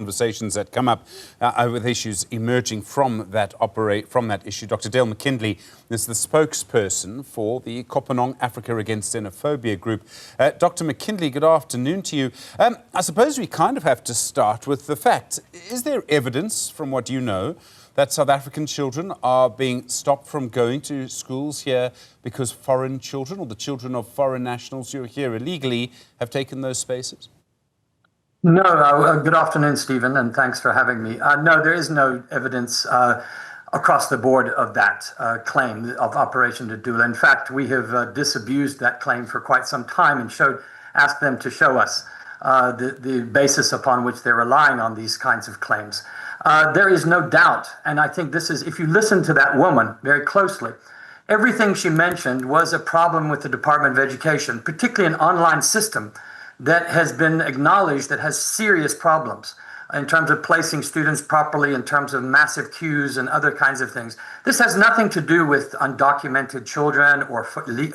conversations that come up with issues emerging from that issue. Dr Dale McKinley is the spokesperson for the Kopanong Africa Against Xenophobia group. Dr McKinley, good afternoon to you. I suppose we kind of have to start with the fact. Is there evidence, from what you know, that South African children are being stopped from going to schools here because foreign children or the children of foreign nationals who are here illegally have taken those spaces? No, good afternoon, Stephen, and thanks for having me. No, there is no evidence across the board of that claim of Operation Dudula. In fact, we have disabused that claim for quite some time and asked them to show us the basis upon which they're relying on these kinds of claims. There is no doubt, and I think this is, if you listen to that woman very closely, everything she mentioned was a problem with the Department of Education, particularly an online system that has been acknowledged that has serious problems in terms of placing students properly, in terms of massive queues and other kinds of things. This has nothing to do with undocumented children or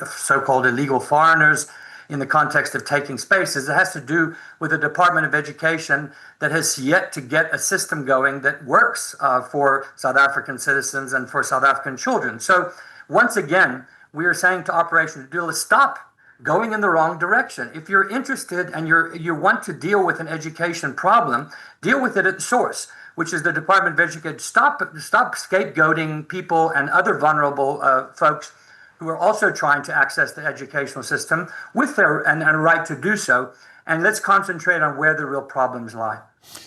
so-called illegal foreigners in the context of taking spaces. It has to do with the Department of Education that has yet to get a system going that works for South African citizens and for South African children. So once again, we are saying to Operation Dudula, stop going in the wrong direction. If you're interested and you want to deal with an education problem, deal with it at source, which is the Department of Education. Stop scapegoating people and other vulnerable folks who are also trying to access the educational system with their and a right to do so. And let's concentrate on where the real problems lie.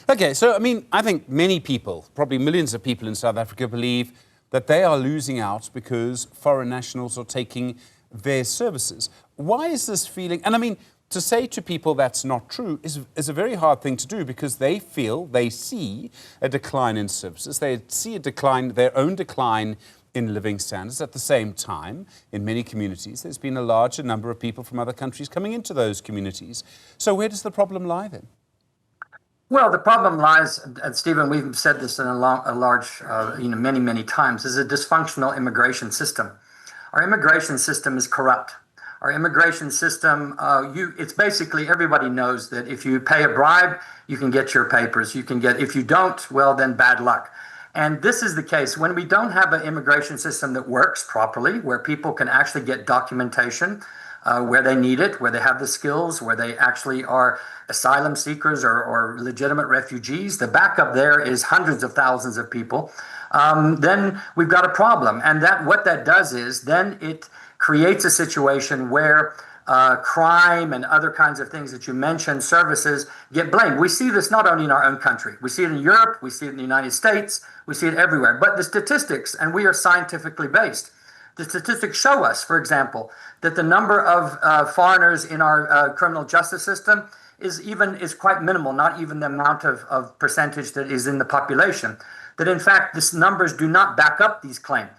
Okay, so I think many people, probably millions of people in South Africa, believe that they are losing out because foreign nationals are taking their services. Why is this feeling? And to say to people that's not true is a very hard thing to do, because they see a decline in services. They see their own decline in living standards. At the same time, in many communities, there's been a larger number of people from other countries coming into those communities. So where does the problem lie then? Well, the problem lies, and Stephen, we've said this in many times, is a dysfunctional immigration system. Our immigration system is corrupt. Our immigration system, it's basically, everybody knows that if you pay a bribe, you can get your papers. If you don't, well, then bad luck. And this is the case. When we don't have an immigration system that works properly, where people can actually get documentation where they need it, where they have the skills, where they actually are asylum seekers or legitimate refugees, the backup there is hundreds of thousands of people, then we've got a problem. And what that does is then it creates a situation where crime and other kinds of things that you mentioned, services, get blamed. We see this not only in our own country. We see it in Europe, we see it in the United States, we see it everywhere. But the statistics, and we are scientifically based, the statistics show us, for example, that the number of foreigners in our criminal justice system is quite minimal, not even the amount of percentage that is in the population. That in fact, these numbers do not back up these claims.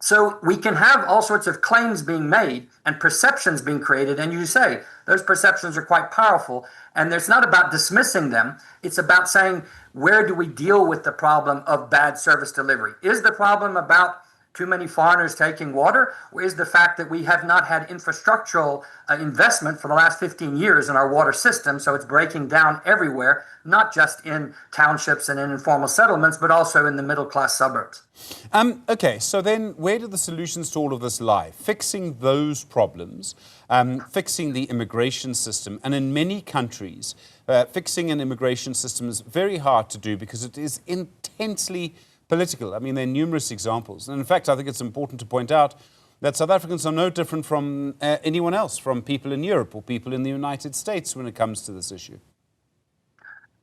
So we can have all sorts of claims being made and perceptions being created, and you say those perceptions are quite powerful, and it's not about dismissing them. It's about saying, where do we deal with the problem of bad service delivery? Is the problem about too many foreigners taking water, or is the fact that we have not had infrastructural investment for the last 15 years in our water system, so it's breaking down everywhere, not just in townships and in informal settlements, but also in the middle-class suburbs? Okay, so then where do the solutions to all of this lie? Fixing those problems, fixing the immigration system, and in many countries, fixing an immigration system is very hard to do because it is intensely political. There are numerous examples. And in fact, I think it's important to point out that South Africans are no different from anyone else, from people in Europe or people in the United States when it comes to this issue.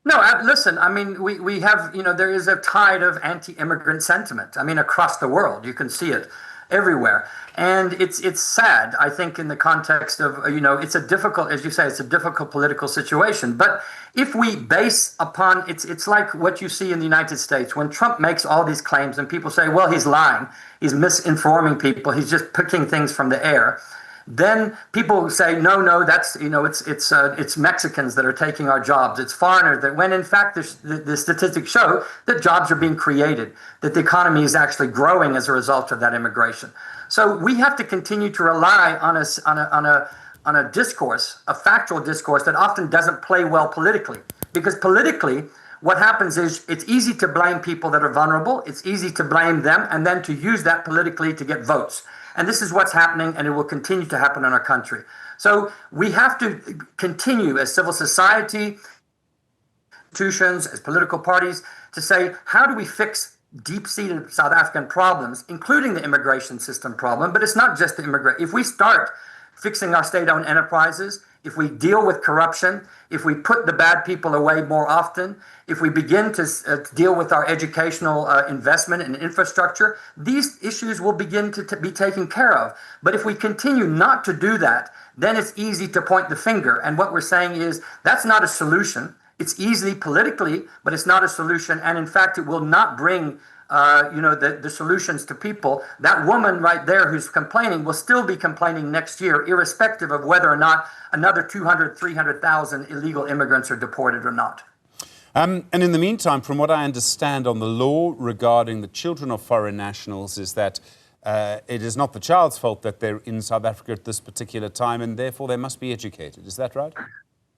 No, listen, we have, there is a tide of anti-immigrant sentiment. Across the world, you can see it everywhere. And it's sad, I think, in the context of, it's a difficult, as you say, it's a difficult political situation. But if we base upon, it's like what you see in the United States. When Trump makes all these claims and people say, well, he's lying, he's misinforming people, he's just picking things from the air. Then people say, no, that's, it's Mexicans that are taking our jobs. It's foreigners that, when in fact the statistics show that jobs are being created, that the economy is actually growing as a result of that immigration. So we have to continue to rely on on a discourse, a factual discourse that often doesn't play well politically, because politically what happens is it's easy to blame people that are vulnerable. It's easy to blame them and then to use that politically to get votes. And this is what's happening, and it will continue to happen in our country. So we have to continue as civil society, institutions, as political parties, to say, how do we fix deep-seated South African problems, including the immigration system problem? But it's not just the immigration. If we start fixing our state-owned enterprises, if we deal with corruption, if we put the bad people away more often, if we begin to deal with our educational investment and infrastructure, these issues will begin to be taken care of. But if we continue not to do that, then it's easy to point the finger. And what we're saying is that's not a solution. It's easy politically, but it's not a solution. And in fact, it will not bring the solutions to people. That woman right there who's complaining will still be complaining next year, irrespective of whether or not another 200, 300,000 illegal immigrants are deported or not. And in the meantime, from what I understand on the law regarding the children of foreign nationals is that it is not the child's fault that they're in South Africa at this particular time, and therefore they must be educated. Is that right?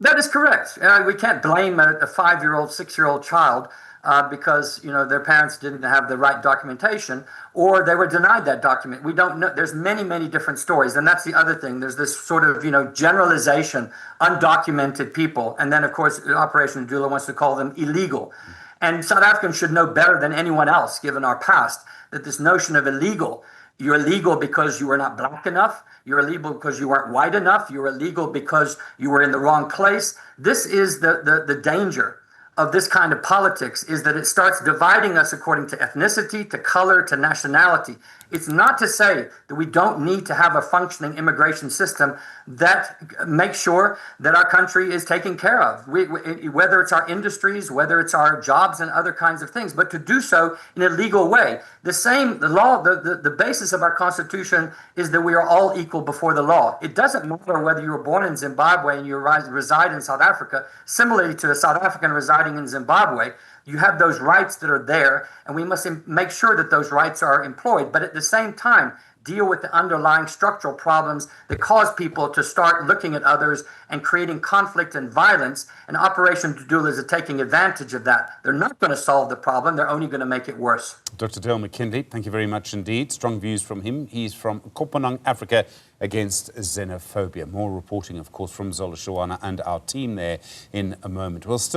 That is correct. We can't blame a 5-year-old, 6-year-old child because their parents didn't have the right documentation, or they were denied that document. We don't know. There's many different stories, and that's the other thing. There's this sort of generalization, undocumented people, and then of course Operation Dudula wants to call them illegal. And South Africans should know better than anyone else, given our past, that this notion of illegal. You're illegal because you were not black enough. You're illegal because you weren't white enough. You're illegal because you were in the wrong place. This is the danger of this kind of politics, is that it starts dividing us according to ethnicity, to color, to nationality. It's not to say that we don't need to have a functioning immigration system that makes sure that our country is taken care of, whether it's our industries, whether it's our jobs and other kinds of things, but to do so in a legal way. The basis of our Constitution is that we are all equal before the law. It doesn't matter whether you were born in Zimbabwe and you reside in South Africa. Similarly to a South African residing in Zimbabwe, you have those rights that are there, and we must make sure that those rights are employed. But at the same time, deal with the underlying structural problems that cause people to start looking at others and creating conflict and violence. And Operation Dudula is taking advantage of that. They're not going to solve the problem. They're only going to make it worse. Dr. Dale McKinley, thank you very much indeed. Strong views from him. He's from Kopanong Africa Against Xenophobia. More reporting, of course, from Zola Shawana and our team there in a moment. We'll still